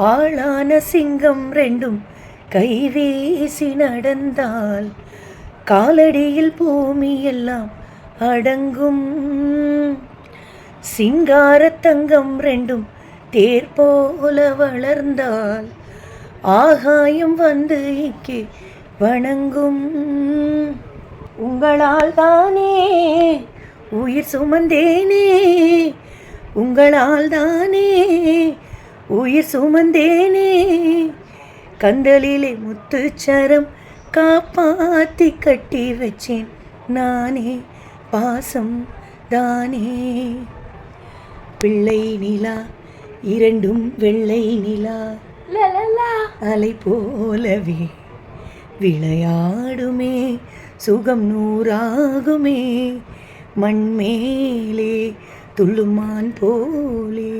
ஆளான சிங்கம் ரெண்டும் கைவீசி நடந்தால் காலடியில் பூமி எல்லாம் அடங்கும். சிங்கார தங்கம் ரெண்டும் தேர் போல வளர்ந்தால் ஆகாயம் வந்து இங்கே வணங்கும். உங்களால் தானே உயிர் சுமந்தேனே, உங்களால் தானே உயிர் சுமந்தேனே, கந்தலிலே முத்துச்சரம் காப்பாத்தி கட்டி வச்சேன் நானே, பாசம் தானே. பிள்ளை நிலா இரண்டும் வெள்ளை நிலா அலை போலவே விளையாடுமே, சுகம் நூறாகுமே, மண்மேலே துள்ளுமான் போலே.